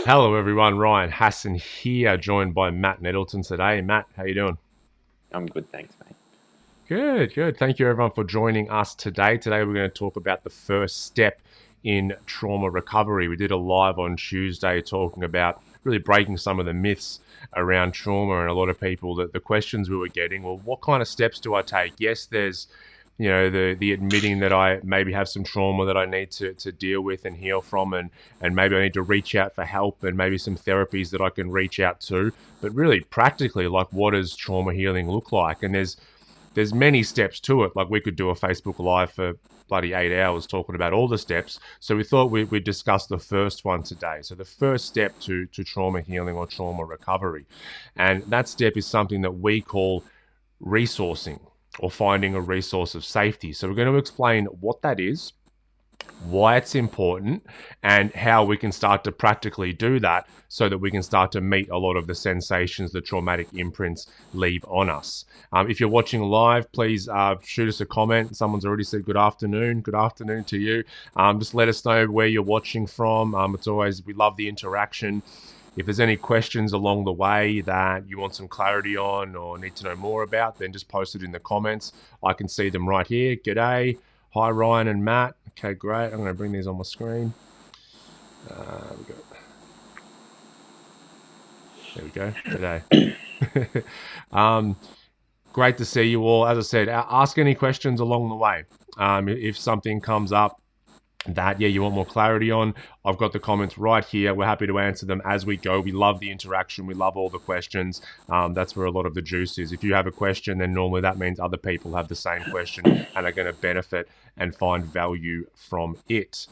Hello everyone, Ryan Hassan here, joined by Matt Nettleton today. Matt, how you doing? I'm good, thanks, mate. Good, good. Thank you everyone for joining us today. Today we're going to talk about the first step in trauma recovery. We did a live on Tuesday talking about really breaking some of the myths around trauma, and a lot of people, that the questions we were getting, well, what kind of steps do I take? Yes, there's the admitting that I maybe have some trauma that I need to deal with and heal from, and maybe I need to reach out for help, and maybe some therapies that I can reach out to. But really practically, like, what does trauma healing look like? And there's many steps to it. Like, we could do a Facebook Live for bloody 8 hours talking about all the steps. So we thought we'd discuss the first one today. So the first step to trauma healing or trauma recovery. And that step is something that we call resourcing, or finding a resource of safety. So we're going to explain what that is, why it's important, and how we can start to practically do that so that we can start to meet a lot of the sensations the traumatic imprints leave on us. If you're watching live, please shoot us a comment. Someone's already said good afternoon. Good afternoon to you. Just let us know where you're watching from. It's always, we love the interaction. If there's any questions along the way that you want some clarity on or need to know more about, then just post it in the comments. I can see them right here. G'day. Hi, Ryan and Matt. Okay, great. I'm going to bring these on my screen. We go. There we go. G'day. um, Great to see you all. As I said, ask any questions along the way. If something comes up that, yeah, you want more clarity on, I've got the comments right here. We're happy to answer them as we go. We love the interaction. We love all the questions. That's where a lot of the juice is. If you have a question, then normally that means other people have the same question and are going to benefit and find value from it.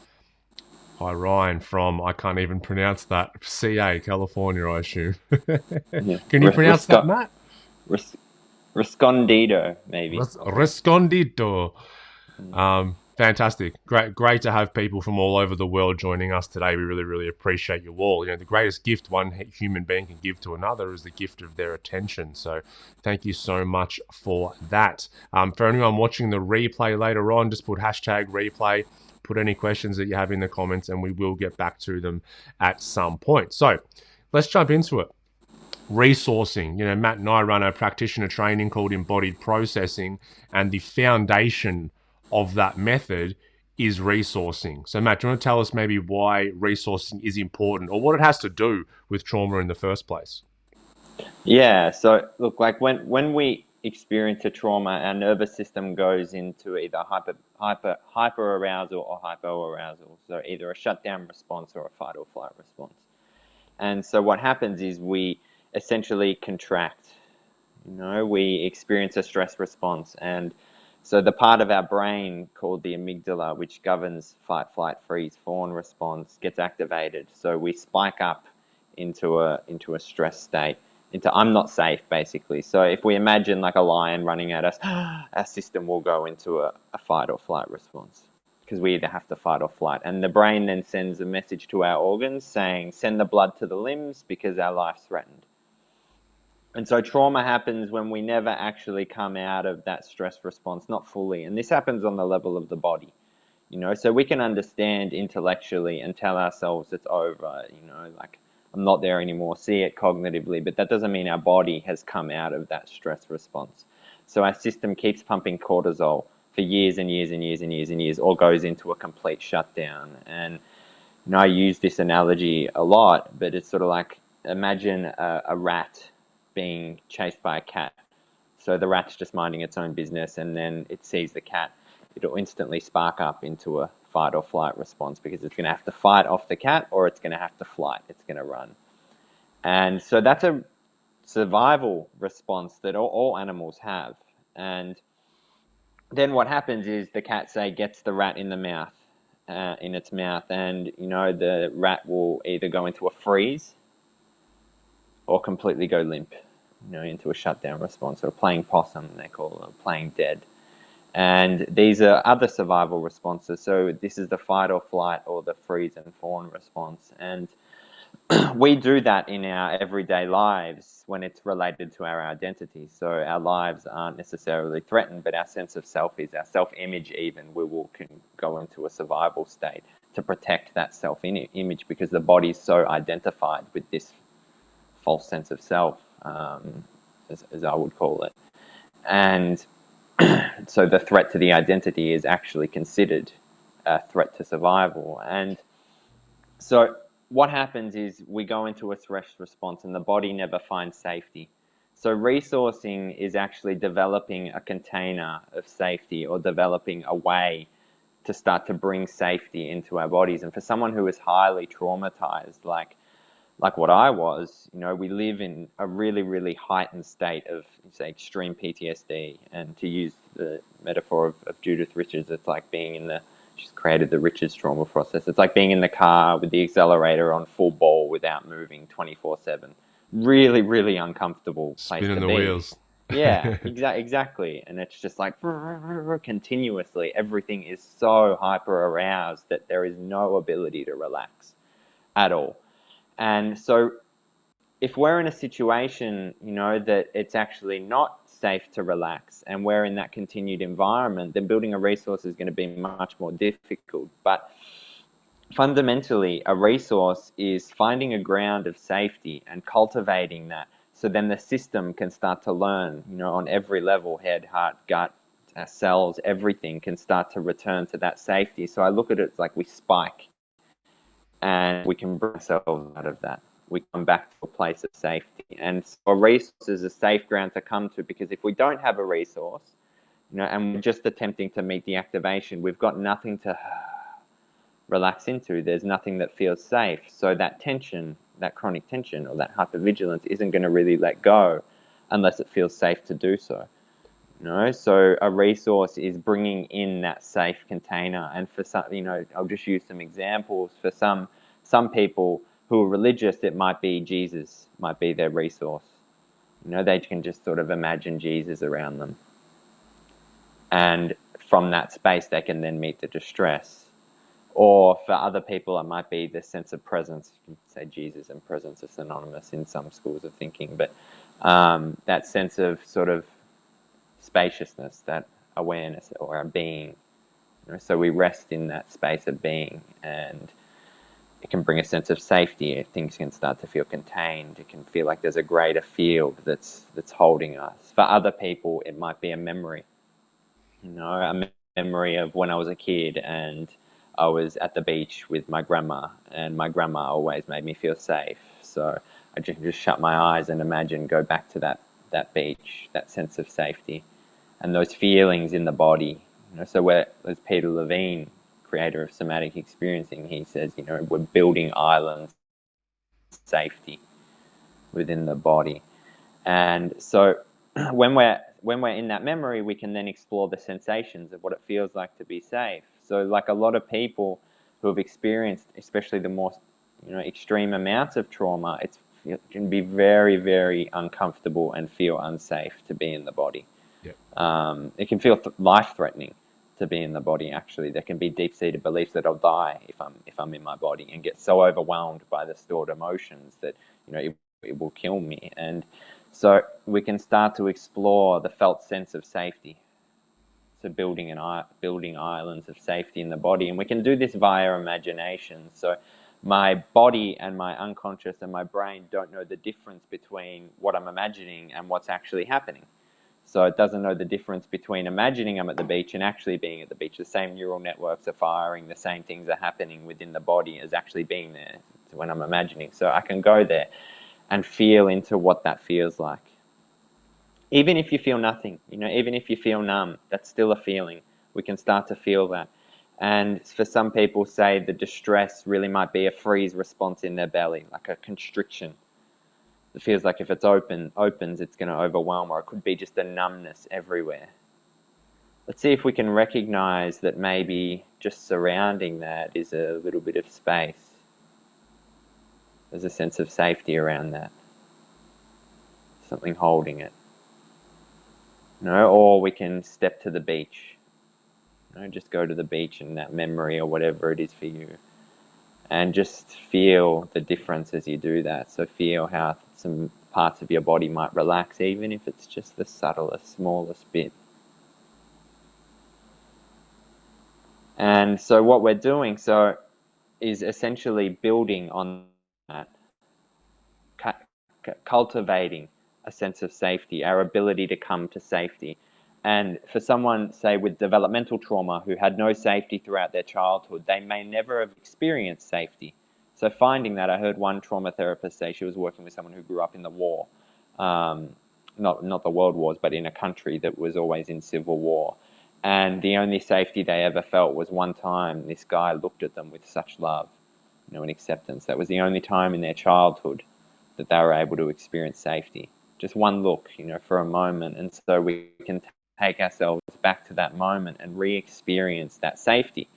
Hi, Ryan from, I can't even pronounce that, CA, California, I assume. Yeah, Can you pronounce that, Matt? res- Riscondido, maybe. Rescondito. Mm. Fantastic. Great to have people from all over the world joining us today. We really, really appreciate you all. The greatest gift one human being can give to another is the gift of their attention. So thank you so much for that. For anyone watching the replay later on, just put hashtag replay, put any questions that you have in the comments, and we will get back to them at some point. So let's jump into it. Resourcing. Matt and I run a practitioner training called Embodied Processing, and the foundation of that method is resourcing. So, Matt, do you want to tell us maybe why resourcing is important, or what it has to do with trauma in the first place? Yeah, so look, like when we experience a trauma, our nervous system goes into either hyper arousal or hypo arousal. So either a shutdown response or a fight or flight response. And so what happens is we essentially contract. We experience a stress response, and so the part of our brain called the amygdala, which governs fight, flight, freeze, fawn response, gets activated. So we spike up into a stress state, into I'm not safe, basically. So if we imagine like a lion running at us, our system will go into a fight or flight response because we either have to fight or flight. And the brain then sends a message to our organs saying, send the blood to the limbs because our life's threatened. And so trauma happens when we never actually come out of that stress response, not fully. And this happens on the level of the body. So we can understand intellectually and tell ourselves it's over, like I'm not there anymore, see it cognitively, but that doesn't mean our body has come out of that stress response. So our system keeps pumping cortisol for years and years and years and years and years, or goes into a complete shutdown. And I use this analogy a lot, but it's sort of like imagine a rat being chased by a cat. So the rat's just minding its own business, and then it sees the cat. It'll instantly spark up into a fight or flight response because it's going to have to fight off the cat, or it's going to have to flight. It's going to run. And so that's a survival response that all animals have. And then what happens is the cat, say, gets the rat in the mouth, in its mouth, and the rat will either go into a freeze or completely go limp, into a shutdown response, or playing possum, they call it, or playing dead. And these are other survival responses. So this is the fight or flight or the freeze and fawn response. And we do that in our everyday lives when it's related to our identity. So our lives aren't necessarily threatened, but our sense of self is, our self-image even, we will can go into a survival state to protect that self-image, because the body's so identified with this false sense of self, as I would call it. And so the threat to the identity is actually considered a threat to survival. And so what happens is we go into a stress response and the body never finds safety. So resourcing is actually developing a container of safety, or developing a way to start to bring safety into our bodies. And for someone who is highly traumatized, like what I was, we live in a really, really heightened state of, say, extreme PTSD. And to use the metaphor of Judith Richards, it's like being in she's created the Richards trauma process. It's like being in the car with the accelerator on full ball without moving 24/7. Really, really uncomfortable place Spinning to the be. wheels. Yeah, exactly. And it's just like continuously, everything is so hyper aroused that there is no ability to relax at all. And so if we're in a situation, that it's actually not safe to relax, and we're in that continued environment, then building a resource is going to be much more difficult. But fundamentally, a resource is finding a ground of safety and cultivating that. So then the system can start to learn, on every level, head, heart, gut, cells, everything can start to return to that safety. So I look at it like we spike, and we can bring ourselves out of that. We come back to a place of safety. And so a resource is a safe ground to come to, because if we don't have a resource, and we're just attempting to meet the activation, we've got nothing to relax into. There's nothing that feels safe. So that tension, that chronic tension, or that hypervigilance isn't going to really let go unless it feels safe to do so. So a resource is bringing in that safe container. And for some, I'll just use some examples. For some people who are religious, it might be Jesus, might be their resource. They can just sort of imagine Jesus around them, and from that space they can then meet the distress. Or for other people, it might be the sense of presence. You can say Jesus and presence are synonymous in some schools of thinking, but that sense of sort of spaciousness, that awareness, or a being. So we rest in that space of being, and it can bring a sense of safety. Things can start to feel contained. It can feel like there's a greater field that's holding us. For other people, it might be a memory. A memory of when I was a kid and I was at the beach with my grandma, and my grandma always made me feel safe. So I just shut my eyes and imagine, go back to that beach, that sense of safety, and those feelings in the body. So as Peter Levine, creator of somatic experiencing, he says, we're building islands of safety within the body. And so when we're in that memory, we can then explore the sensations of what it feels like to be safe. So like a lot of people who have experienced, especially the more extreme amounts of trauma, it can be very, very uncomfortable and feel unsafe to be in the body. Yep. It can feel life-threatening to be in the body. Actually, there can be deep-seated beliefs that I'll die if I'm in my body, and get so overwhelmed by the stored emotions that it will kill me. And so we can start to explore the felt sense of safety. So building islands of safety in the body, and we can do this via imagination. So my body and my unconscious and my brain don't know the difference between what I'm imagining and what's actually happening. So it doesn't know the difference between imagining I'm at the beach and actually being at the beach. The same neural networks are firing, the same things are happening within the body as actually being there when I'm imagining. So I can go there and feel into what that feels like. Even if you feel nothing, even if you feel numb, that's still a feeling. We can start to feel that. And for some people, say the distress really might be a freeze response in their belly, like a constriction. It feels like if it's opens, it's going to overwhelm, or it could be just a numbness everywhere. Let's see if we can recognize that maybe just surrounding that is a little bit of space. There's a sense of safety around that. Something holding it. Or we can step to the beach. Just go to the beach in that memory or whatever it is for you. And just feel the difference as you do that. So feel how some parts of your body might relax, even if it's just the subtlest, smallest bit. And so what we're doing, so is essentially building on that, cultivating a sense of safety, our ability to come to safety. And for someone, say, with developmental trauma who had no safety throughout their childhood, they may never have experienced safety. So finding that, I heard one trauma therapist say she was working with someone who grew up in the war, um, not the world wars, but in a country that was always in civil war. And the only safety they ever felt was one time this guy looked at them with such love, and acceptance. That was the only time in their childhood that they were able to experience safety. Just one look, for a moment. And so we can take ourselves back to that moment and re-experience that safety.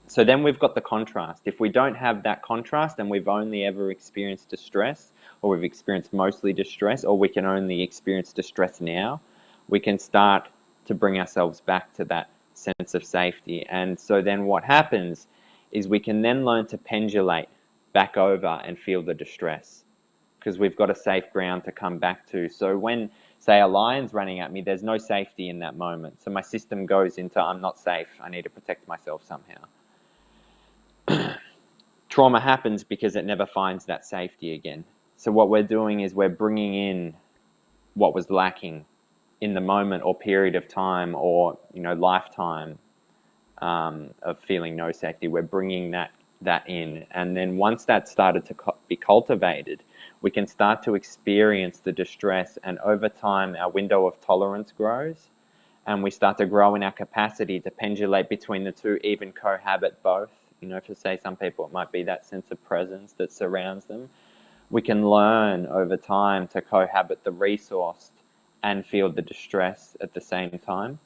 So then we've got the contrast. If we don't have that contrast and we've only ever experienced distress, or we've experienced mostly distress, or we can only experience distress now, we can start to bring ourselves back to that sense of safety. And so then what happens is we can then learn to pendulate back over and feel the distress, because we've got a safe ground to come back to. So when, say, a lion's running at me, there's no safety in that moment. So my system goes into, I'm not safe, I need to protect myself somehow. Trauma happens because it never finds that safety again. So what we're doing is we're bringing in what was lacking in the moment or period of time, or lifetime, of feeling no safety. We're bringing that in, and then once that started to be cultivated, we can start to experience the distress, and over time our window of tolerance grows, and we start to grow in our capacity to pendulate between the two, even cohabit both. For, say, some people, it might be that sense of presence that surrounds them. We can learn over time to cohabit the resource and feel the distress at the same time.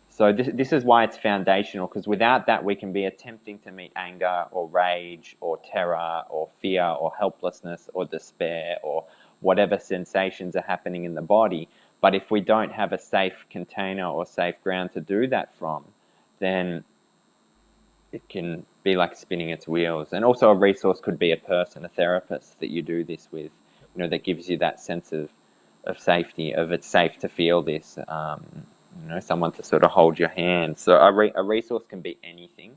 So this is why it's foundational, because without that we can be attempting to meet anger or rage or terror or fear or helplessness or despair or whatever sensations are happening in the body. But if we don't have a safe container or safe ground to do that from, then it can be like spinning its wheels. And also a resource could be a person, a therapist that you do this with, that gives you that sense of safety, of it's safe to feel this, someone to sort of hold your hand. So a resource can be anything,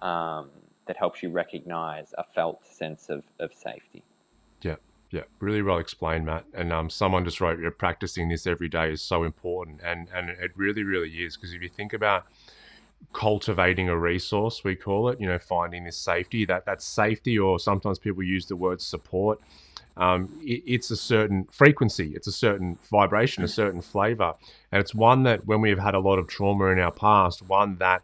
that helps you recognize a felt sense of safety. Yeah, yeah, really well explained, Matt. And someone just wrote, practicing this every day is so important, and it really, really is, because if you think about cultivating a resource, we call it, finding this safety, that safety, or sometimes people use the word support. It's a certain frequency, it's a certain vibration, a certain flavor, and it's one that when we have had a lot of trauma in our past, one that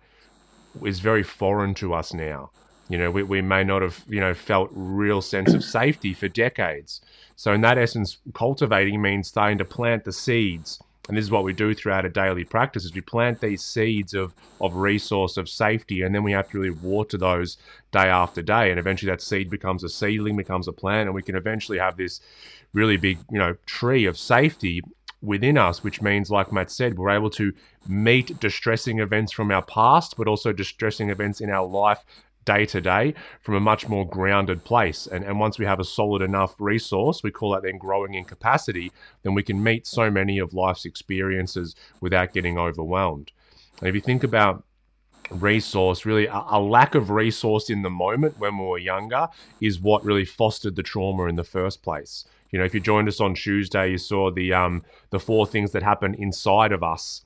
is very foreign to us now. We may not have, felt real sense of safety for decades. So in that essence, cultivating means starting to plant the seeds. And this is what we do throughout a daily practice, is we plant these seeds of resource, of safety, and then we have to really water those day after day. And eventually that seed becomes a seedling, becomes a plant, and we can eventually have this really big, tree of safety within us, which means, like Matt said, we're able to meet distressing events from our past, but also distressing events in our life day to day from a much more grounded place. And once we have a solid enough resource, we call that then growing in capacity, then we can meet so many of life's experiences without getting overwhelmed. And if you think about resource, really a lack of resource in the moment when we were younger is what really fostered the trauma in the first place. If you joined us on Tuesday, you saw the four things that happen inside of us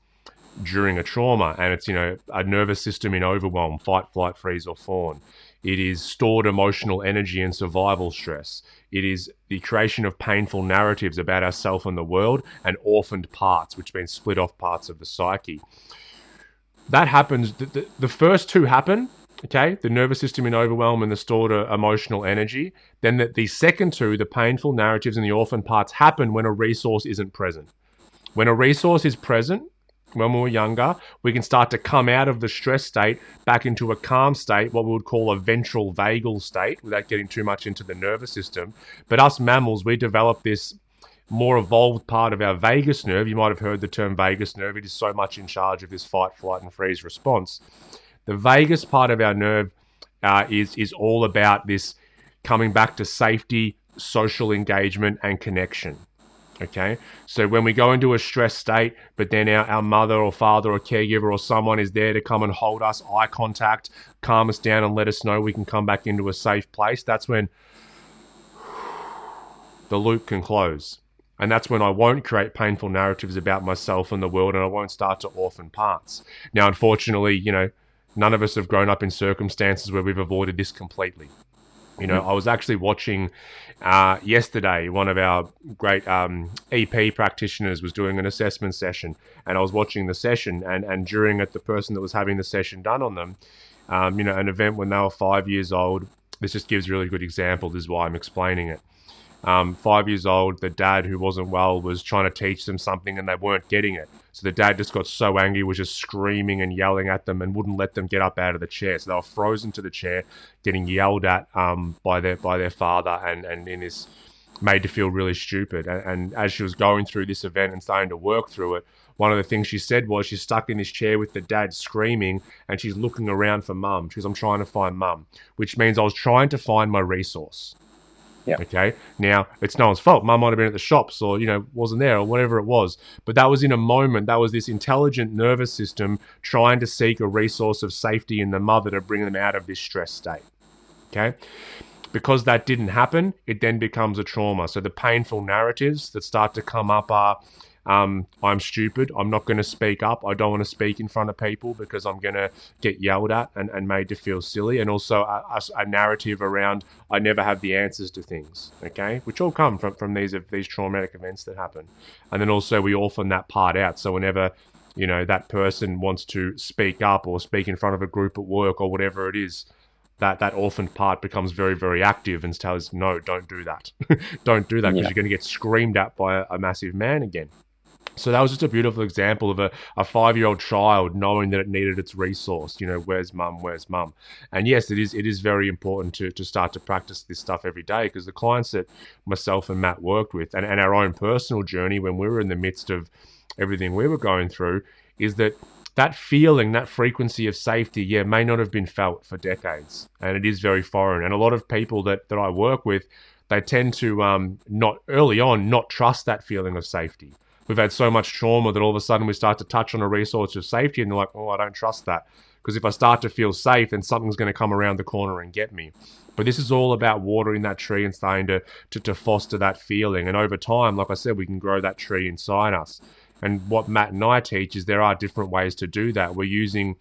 during a trauma, and it's a nervous system in overwhelm, fight, flight, freeze, or fawn. It is stored emotional energy and survival stress. It is the creation of painful narratives about ourselves and the world, and orphaned parts, which means split off parts of the psyche. That happens. The first two happen. Okay, the nervous system in overwhelm and the stored emotional energy. Then the second two, the painful narratives and the orphan parts, happen when a resource isn't present. When a resource is present, when we were younger, we can start to come out of the stress state back into a calm state, what we would call a ventral vagal state, without getting too much into the nervous system. But us mammals, we develop this more evolved part of our vagus nerve. You might have heard the term vagus nerve. It is so much in charge of this fight, flight, and freeze response. The vagus part of our nerve is all about this coming back to safety, social engagement, and connection. Okay. So when we go into a stress state, but then our mother or father or caregiver or someone is there to come and hold us, eye contact, calm us down and let us know we can come back into a safe place, that's when the loop can close. And that's when I won't create painful narratives about myself and the world, and I won't start to orphan parts. Now, unfortunately, none of us have grown up in circumstances where we've avoided this completely. Mm-hmm. I was actually watching yesterday, one of our great EP practitioners was doing an assessment session, and I was watching the session, and during it, the person that was having the session done on them, an event when they were 5 years old. This just gives a really good example. This is why I'm explaining it. 5 years old, the dad who wasn't well was trying to teach them something and they weren't getting it. So the dad just got so angry, was just screaming and yelling at them and wouldn't let them get up out of the chair. So they were frozen to the chair, getting yelled at by their father, and in this made to feel really stupid. And as she was going through this event and starting to work through it, one of the things she said was she's stuck in this chair with the dad screaming and she's looking around for mum. She goes, I'm trying to find mum, which means I was trying to find my resource. Yeah. Okay. Now, it's no one's fault. Mum might have been at the shops or, wasn't there or whatever it was. But that was in a moment. That was this intelligent nervous system trying to seek a resource of safety in the mother to bring them out of this stress state. Okay. Because that didn't happen, it then becomes a trauma. So the painful narratives that start to come up are I'm stupid. I'm not going to speak up. I don't want to speak in front of people because I'm going to get yelled at and made to feel silly. And also a narrative around I never have the answers to things, okay, which all come from these traumatic events that happen. And then also we orphan that part out. So whenever that person wants to speak up or speak in front of a group at work or whatever it is, that orphaned part becomes very, very active and tells, no, don't do that. Don't do that because Yeah. you're going to get screamed at by a massive man again. So that was just a beautiful example of a 5-year-old child knowing that it needed its resource. Where's mum? Where's mum? And yes, it is very important to start to practice this stuff every day, because the clients that myself and Matt worked with, and our own personal journey when we were in the midst of everything we were going through, is that feeling, that frequency of safety, yeah, may not have been felt for decades, and it is very foreign. And a lot of people that I work with, they tend to not early on not trust that feeling of safety. We've had so much trauma that all of a sudden we start to touch on a resource of safety, and they're like, oh, I don't trust that, because if I start to feel safe, then something's going to come around the corner and get me. But this is all about watering that tree and starting to foster that feeling. And over time, like I said, we can grow that tree inside us. And what Matt and I teach is there are different ways to do that. We're using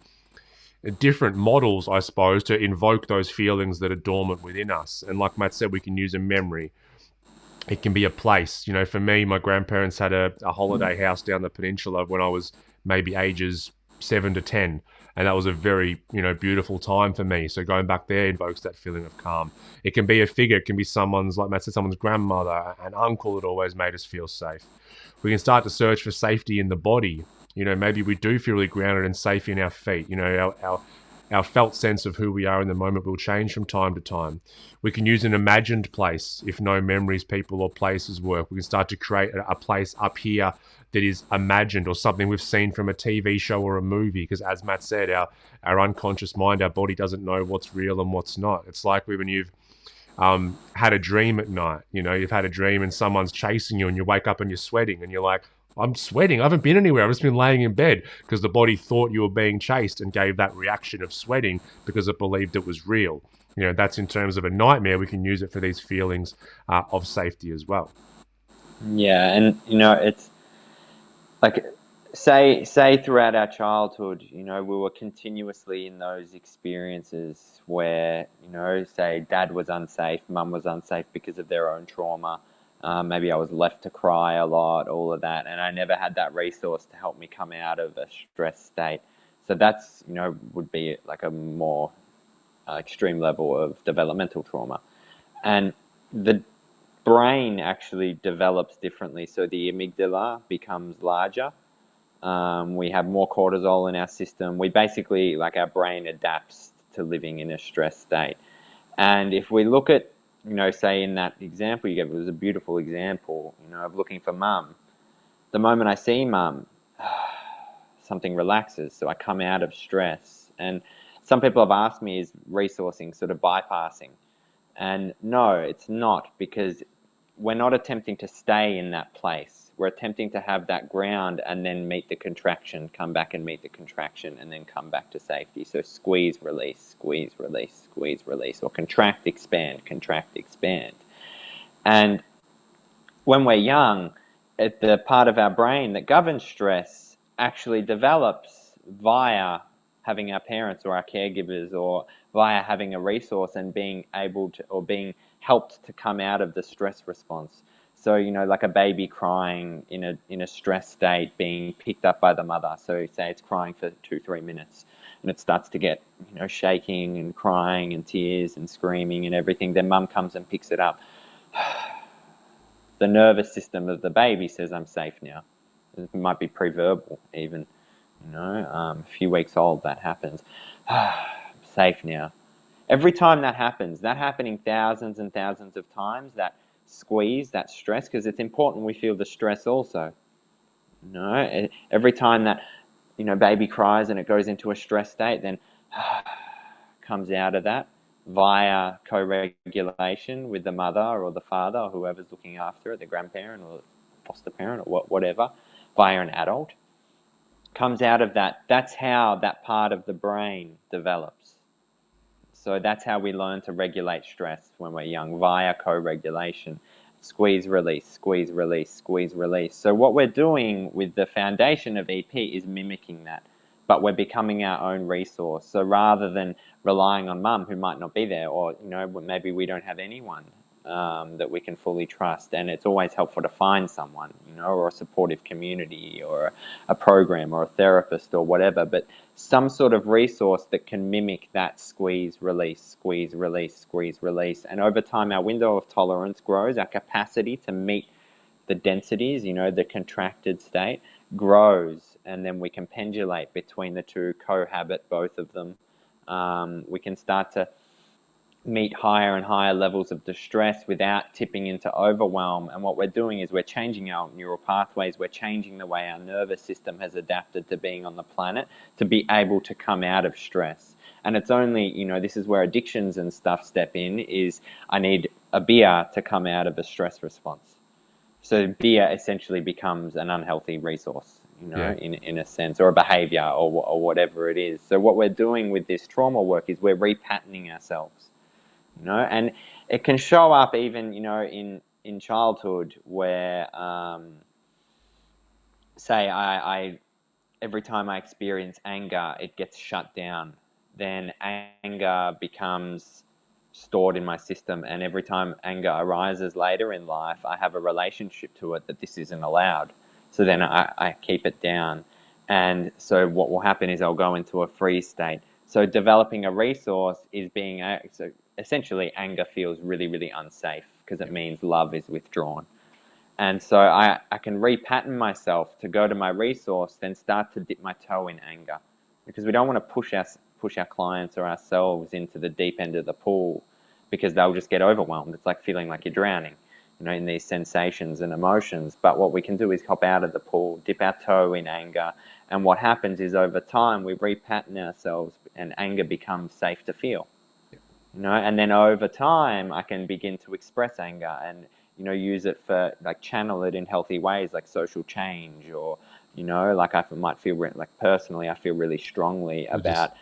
different models, I suppose, to invoke those feelings that are dormant within us. And like Matt said, we can use a memory. It can be a place. For me, my grandparents had a holiday house down the peninsula when I was maybe ages 7 to 10. And that was a very, beautiful time for me. So going back there invokes that feeling of calm. It can be a figure. It can be someone's, like Matt said, someone's grandmother, an uncle that always made us feel safe. We can start to search for safety in the body. Maybe we do feel really grounded and safe in our feet. Our felt sense of who we are in the moment will change from time to time. We can use an imagined place if no memories, people, or places work. We can start to create a place up here that is imagined, or something we've seen from a TV show or a movie. Because as Matt said, our unconscious mind, our body doesn't know what's real and what's not. It's like when you've had a dream at night. You've had a dream and someone's chasing you, and you wake up and you're sweating, and you're like, I'm sweating. I haven't been anywhere. I've just been laying in bed, because the body thought you were being chased and gave that reaction of sweating because it believed it was real. That's in terms of a nightmare. We can use it for these feelings of safety as well. Yeah, and it's like, say throughout our childhood, we were continuously in those experiences where, say dad was unsafe, mum was unsafe because of their own trauma. Maybe I was left to cry a lot, all of that, and I never had that resource to help me come out of a stress state. So that's, would be like a more extreme level of developmental trauma. And the brain actually develops differently. So the amygdala becomes larger. We have more cortisol in our system. We basically, like, our brain adapts to living in a stress state. And if we look at, say in that example you gave, it was a beautiful example, of looking for mum. The moment I see mum, something relaxes. So I come out of stress. And some people have asked me, is resourcing sort of bypassing? And no, it's not, because we're not attempting to stay in that place. We're attempting to have that ground and then meet the contraction, come back and meet the contraction, and then come back to safety. So squeeze, release, squeeze, release, squeeze, release, or contract, expand, contract, expand. And when we're young, the part of our brain that governs stress actually develops via having our parents or our caregivers, or via having a resource and being able to, or being helped to come out of the stress response. So, like a baby crying in a stress state, being picked up by the mother. So say it's crying for 2-3 minutes, and it starts to get, shaking and crying and tears and screaming and everything. Then mum comes and picks it up. The nervous system of the baby says, I'm safe now. It might be pre-verbal even, a few weeks old, that happens. I'm safe now. Every time that happens, that happening thousands and thousands of times, that squeeze, that stress, because it's important we feel the stress also. Every time that, baby cries and it goes into a stress state, then comes out of that via co-regulation with the mother or the father or whoever's looking after it, the grandparent or foster parent or whatever, via an adult, comes out of that. That's how that part of the brain develops. So that's how we learn to regulate stress when we're young, via co-regulation. Squeeze, release, squeeze, release, squeeze, release. So what we're doing with the foundation of EP is mimicking that, but we're becoming our own resource. So rather than relying on mum who might not be there, or maybe we don't have anyone that we can fully trust, and it's always helpful to find someone, or a supportive community, or a program, or a therapist, or whatever, but some sort of resource that can mimic that squeeze, release, squeeze, release, squeeze, release. And over time, our window of tolerance grows, our capacity to meet the densities, the contracted state, grows, and then we can pendulate between the two, cohabit both of them. We can start to meet higher and higher levels of distress without tipping into overwhelm. And what we're doing is we're changing our neural pathways, we're changing the way our nervous system has adapted to being on the planet to be able to come out of stress. And it's only, this is where addictions and stuff step in, is I need a beer to come out of a stress response. So beer essentially becomes an unhealthy resource, Yeah. in a sense, or a behavior, or whatever it is. So what we're doing with this trauma work is we're repatterning ourselves. And it can show up even, in childhood where, say, I every time I experience anger, it gets shut down. Then anger becomes stored in my system, and every time anger arises later in life, I have a relationship to it that this isn't allowed. So then I keep it down. And so what will happen is I'll go into a freeze state. So developing a resource is being, so essentially anger feels really, really unsafe because it means love is withdrawn. And so I can repattern myself to go to my resource, then start to dip my toe in anger, because we don't want to push our clients or ourselves into the deep end of the pool, because they'll just get overwhelmed. It's like feeling like you're drowning, in these sensations and emotions. But what we can do is hop out of the pool, dip our toe in anger, and what happens is over time we repattern ourselves, and anger becomes safe to feel. And then over time I can begin to express anger and, use it for, like, channel it in healthy ways, like social change, or, like I might feel, like personally I feel really strongly So just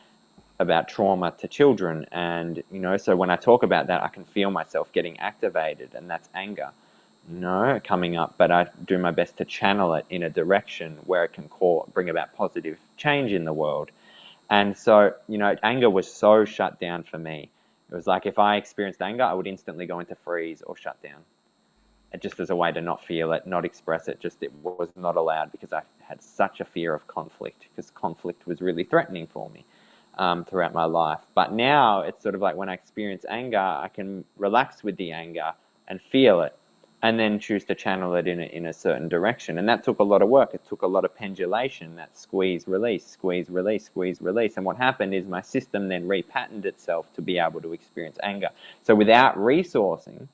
about trauma to children. And, so when I talk about that, I can feel myself getting activated, and that's anger, coming up. But I do my best to channel it in a direction where it can bring about positive change in the world. And so, anger was so shut down for me. It was like if I experienced anger, I would instantly go into freeze or shut down. It just as a way to not feel it, not express it. Just, it was not allowed, because I had such a fear of conflict, because conflict was really threatening for me throughout my life. But now it's sort of like when I experience anger, I can relax with the anger and feel it, and then choose to channel it in a certain direction. And that took a lot of work. It took a lot of pendulation, that squeeze, release, squeeze, release, squeeze, release. And what happened is my system then repatterned itself to be able to experience anger. So without resourcing,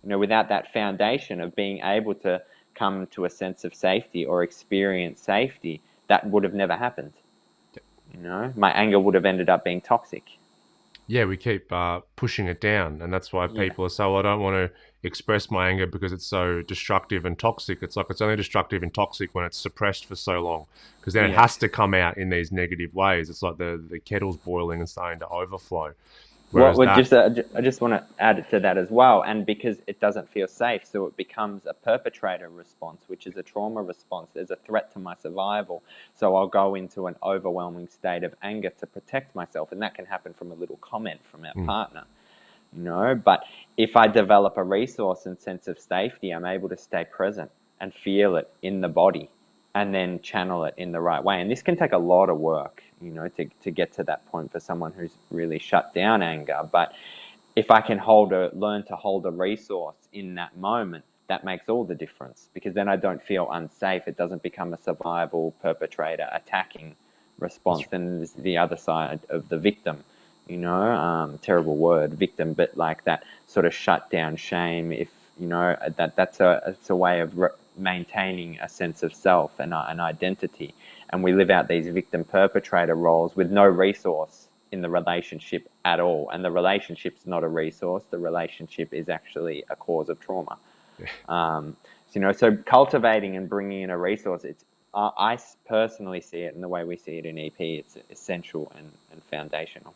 without that foundation of being able to come to a sense of safety or experience safety, that would have never happened. My anger would have ended up being toxic. Yeah, we keep pushing it down, and that's why Yeah, people are so. I don't want to express my anger because it's so destructive and toxic. It's like it's only destructive and toxic when it's suppressed for so long, because then it yeah. has to come out in these negative ways. It's like the kettle's boiling and starting to overflow. What Whereas would that, just I just want to add to that as well, and because it doesn't feel safe, so it becomes a perpetrator response, which is a trauma response. There's a threat to my survival, so I'll go into an overwhelming state of anger to protect myself, and that can happen from a little comment from our mm, partner. But if I develop a resource and sense of safety, I'm able to stay present and feel it in the body and then channel it in the right way. And this can take a lot of work, to get to that point for someone who's really shut down anger. But if I can learn to hold a resource in that moment, that makes all the difference, because then I don't feel unsafe. It doesn't become a survival perpetrator attacking that's response. Then there's the other side of the victim, terrible word, victim, but like that sort of shut down shame. If that's a way of maintaining a sense of self and an identity, and we live out these victim perpetrator roles with no resource in the relationship at all. And the relationship's not a resource. The relationship is actually a cause of trauma. Um, so cultivating and bringing in a resource, I personally see it, and the way we see it in EP, it's essential and foundational.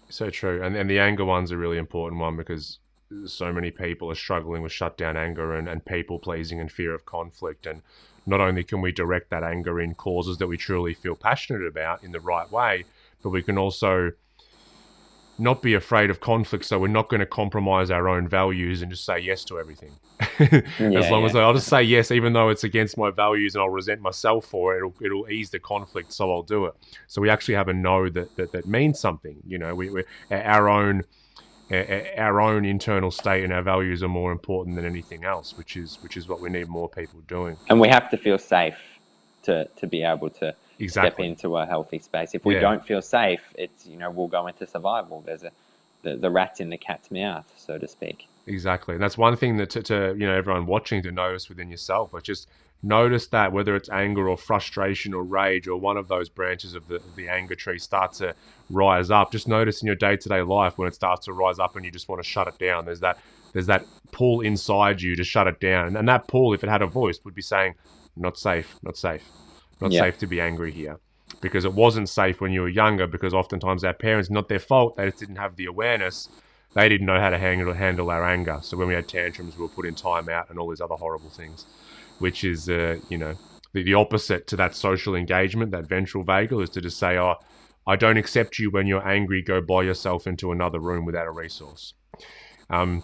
so true. And the anger one's a really important one because so many people are struggling with shutdown anger and people pleasing and fear of conflict. And not only can we direct that anger in causes that we truly feel passionate about in the right way, but we can also not be afraid of conflict. So we're not going to compromise our own values and just say yes to everything. As Yeah, long as yeah, I'll just say yes, even though it's against my values and I'll resent myself for it, it'll ease the conflict. So I'll do it. So we actually have a no that means something. We our own our own internal state and our values are more important than anything else, which is what we need more people doing. and we have to feel safe to be able to step Exactly. into a healthy space. If we Yeah. don't feel safe, it's we'll go into survival. There's the rat's in the cat's mouth, so to speak. Exactly. And that's one thing that to everyone watching to notice within yourself. Like just notice that whether it's anger or frustration or rage or one of those branches of the anger tree start to rise up. Just notice in your day to day life when it starts to rise up and you just want to shut it down. There's that pull inside you to shut it down. And that pull, if it had a voice, would be saying, not safe, not safe, not Yeah, safe to be angry here. Because it wasn't safe when you were younger, because oftentimes our parents, not their fault, they just didn't have the awareness, they didn't know how to handle our anger. So when we had tantrums, we were put in timeout and all these other horrible things, which is, the opposite to that social engagement. That ventral vagal is to just say, oh, I don't accept you when you're angry. Go buy yourself into another room without a resource. Um,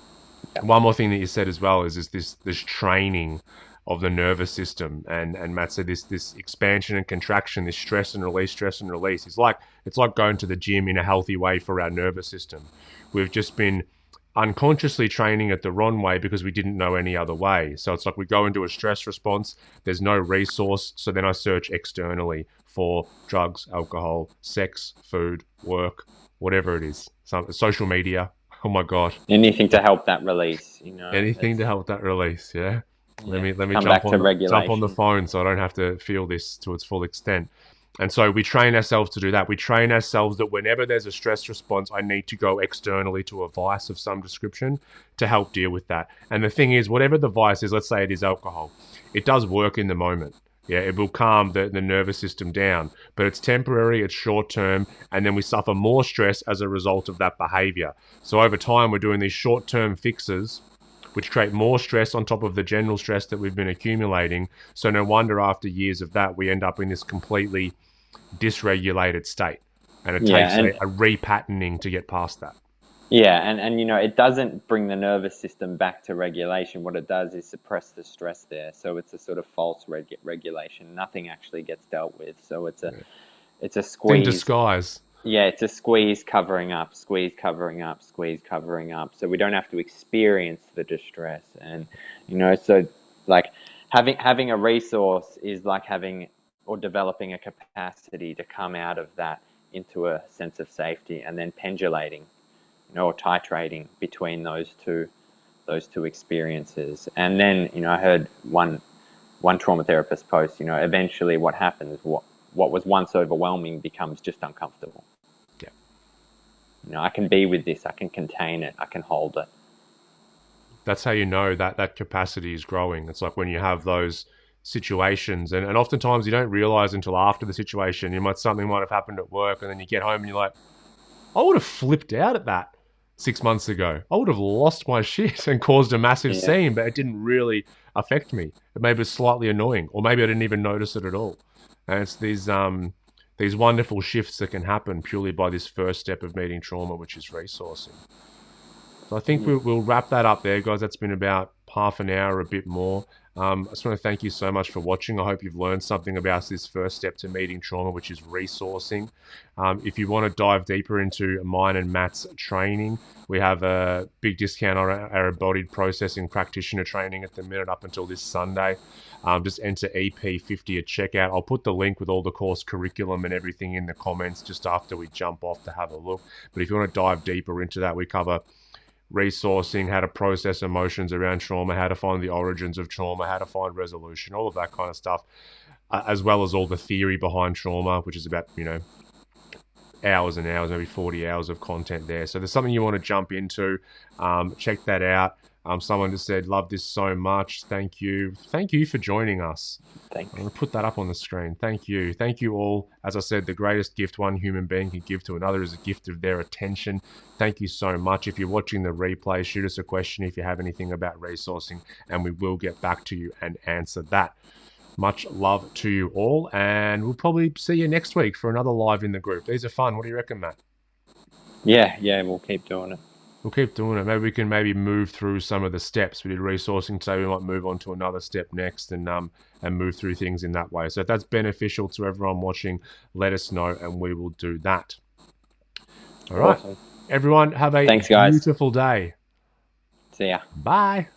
yeah, One more thing that you said as well is this training of the nervous system, and Matt said this expansion and contraction, this stress and release. It's like going to the gym in a healthy way for our nervous system. We've just been unconsciously training it the wrong way because we didn't know any other way. So it's like we go into a stress response, there's no resource, so then I search externally for drugs, alcohol, sex, food, work, whatever it is. Some social media. Oh my god. anything to help that release. Anything to It's help that release, yeah. Let yeah, me let me come jump back to on the regulation. phone so I don't have to feel this to its full extent. And so we train ourselves to do that. We train ourselves that whenever there's a stress response, I need to go externally to a vice of some description to help deal with that. And the thing is, whatever the vice is, let's say it is alcohol, it does work in the moment. Yeah, it will calm the nervous system down, but it's temporary, it's short term, and then we suffer more stress as a result of that behavior. So over time, we're doing these short term fixes which create more stress on top of the general stress that we've been accumulating. So no wonder after years of that, we end up in this completely dysregulated state. And it Yeah, takes and a repatterning to get past that. and it doesn't bring the nervous system back to regulation. What it does is suppress the stress there. So it's a sort of false regulation. Nothing actually gets dealt with. So Yeah. it's a It's in squeeze. disguise. Yeah, it's a squeeze covering up, squeeze covering up, squeeze covering up. So we don't have to experience the distress. And so like having a resource is like having or developing a capacity to come out of that into a sense of safety, and then pendulating, or titrating between those two experiences. And then, I heard one trauma therapist post, eventually what happens, what was once overwhelming becomes just uncomfortable. Yeah. I can be with this, I can contain it, I can hold it. That's how you know that that capacity is growing. It's like when you have those situations, and oftentimes you don't realize until after the situation. Something might have happened at work, and then you get home and you're like, I would have flipped out at that 6 months ago. I would have lost my shit and caused a massive Yeah, scene, but it didn't really affect me. It maybe was slightly annoying, or maybe I didn't even notice it at all. And it's these wonderful shifts that can happen purely by this first step of meeting trauma, which is resourcing. So I think yeah, we'll wrap that up there, guys. That's been about half an hour, a bit more. I just want to thank you so much for watching. I hope you've learned something about this first step to meeting trauma, which is resourcing. If you want to dive deeper into mine and Matt's training, we have a big discount on our embodied processing practitioner training at the minute up until this Sunday. Just enter EP50 at checkout. I'll put the link with all the course curriculum and everything in the comments just after we jump off to have a look. But if you want to dive deeper into that, we cover resourcing, how to process emotions around trauma, how to find the origins of trauma, how to find resolution, all of that kind of stuff, as well as all the theory behind trauma, which is about, hours and hours, maybe 40 hours of content there. So there's something you want to jump into. Check that out. Someone just said, love this so much. Thank you. Thank you for joining us. I'm thanks. going to put that up on the screen. Thank you. Thank you all. As I said, the greatest gift one human being can give to another is a gift of their attention. Thank you so much. If you're watching the replay, shoot us a question if you have anything about resourcing, and we will get back to you and answer that. Much love to you all, and we'll probably see you next week for another live in the group. These are fun. What do you reckon, Matt? Yeah, we'll keep doing it. We'll keep doing it. Maybe we can move through some of the steps. We did resourcing today. We might move on to another step next and move through things in that way. So if that's beneficial to everyone watching, let us know and we will do that. All right. Awesome. Everyone, have a Thanks, guys. beautiful day. See ya. Bye.